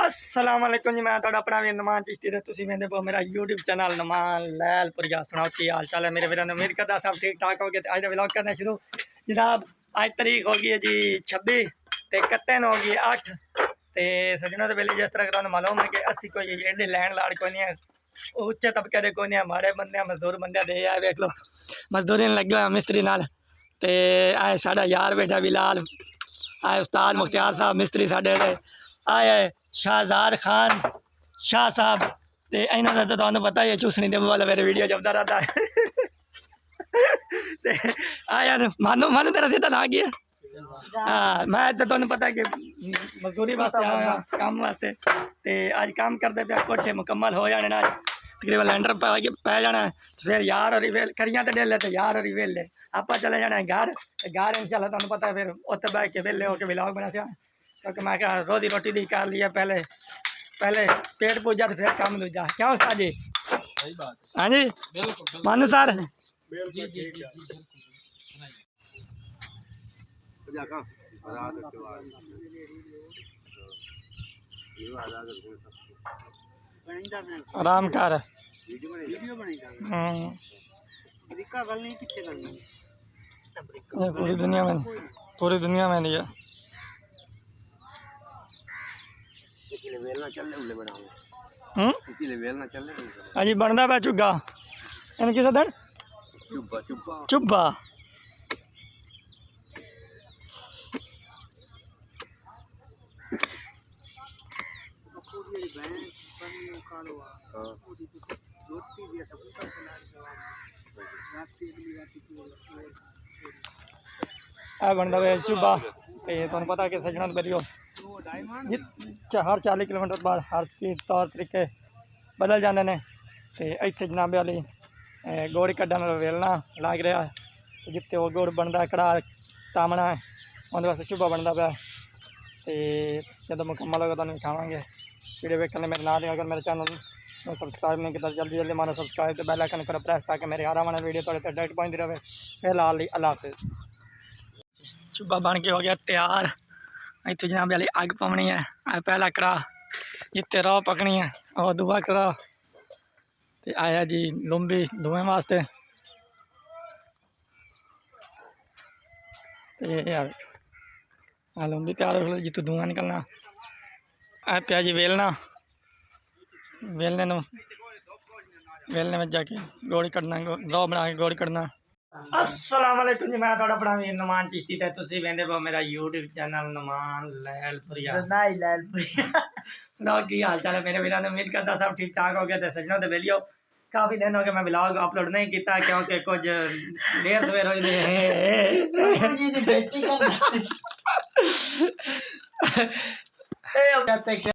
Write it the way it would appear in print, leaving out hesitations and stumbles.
अस्सलामुअलैकुम जी, मैं तो अपना भी नमान चिश्ती ते तुसीं वेंदे पो मेरा यूट्यूब चैनल नमान लैलपुरिया। सुनाओ की हाल चाल है मेरे वीरों, उम्मीद करता सब ठीक ठाक हो गए। अज का व्लॉग करना शुरू जनाब। अज तारीख हो गई है जी 26 ते कत्ते हो गई 8 ते सजनों के वेले जिस तरह तुहानूं मालूम है कि असी कोई एडे लैंड लाड़ कोई नहीं है, उच्चे तबके दे कोई नहीं है, माड़े बंदे मजदूर बंदे दे आ वेख लो मजदूरी लगे हुए मिस्त्री नाल। ते आए साडा यार बैठा बिलाल, आए उस्ताद मुख्तियार साहब मिस्त्री साडे दे, आए शाहजाद खान शाह साहब ते इन्होंने तो तुहानूं पता ही है चूसनी दे वाला मेरे वीडियो जमदा रहता है। ते यार मानो मानो तेरा सीधा ना गया। हाँ मैं तो तुहानूं पता है कि मजदूरी वास्ते आया काम वास्ते, ते अज काम करते पे कोठे मुकम्मल हो जाने ना, तकरीबन लैंडर पै जाना। फिर यार और वेल करियां तो डेले तो यार और वेले आप चले जाना घर इंशाल्लाह तुहानूं पता है। फिर उत्ते बह के वेले होकर व्लॉग बना क्योंकि मैं क्या रोजी रोटी दी कर लिया, पहले पेट पूजा तो फिर काम दूजा। क्या उस्ताद जी? हाँ जी मानू सर आराम कर पूरी दुनिया में नहीं है। हाँ जी बनता पा चुगा इन किस दिन चुब्बा बनता पे चुब्बा। तो तुहानूं पता कि सजना मेरी हर 40 किलोमीटर बाद हर चीज़ तौर तरीके बदल जाते हैं। तो इतने जनाबे वाली गुड़ कड्ढन वेलना लग रहा है, जिते वो गुड़ बनता कड़ा तामना है उन्हें वास्ते चुब्बा बनता पाया। तो जो मुकम्मल होगा तुहानूं दिखावांगे। वीडियो वेखने मेरे नाल अगर मेरे चैनल में सबसक्राइब नहीं किया जल्दी जल्दी मारो सबसक्राइब, तो बैल आइकन करो प्रेस ताकि मेरे हर आने वीडियो थोड़े तक डायरेक्ट पहुँचती रहे। फिलहाल अल्लाह हाफिज़। चुब्बा बन के हो गया तैयार। इतने जनाब वाली अग पवनी है, पहला कड़ा जिते रौ पकनी है और दूआ कड़ा ते आया जी लुम्बी धुएं वास्ते। यार लुम्बी तैयार हो जितों धुआं निकलना। आ पिया जी वेलना, वेलने में जाके गोड़ी कढ़ना, रौ बना के गोड़ी कढ़ना। अस्सलाम वालेकुम जी, मैं थोड़ा अपना भी नमान चिश्ती ते तुसीं वेंदे पो मेरा यूट्यूब चैनल नमान लैलपुरिया। सुनाओ की हाल चाल है मेरे वीरों, उम्मीद करता सब ठीक ठाक हो गया। तो सजनों ते वेलियो काफ़ी दिन हो गए मैं व्लॉग अपलोड नहीं किया क्योंकि कुछ देर सवेर हो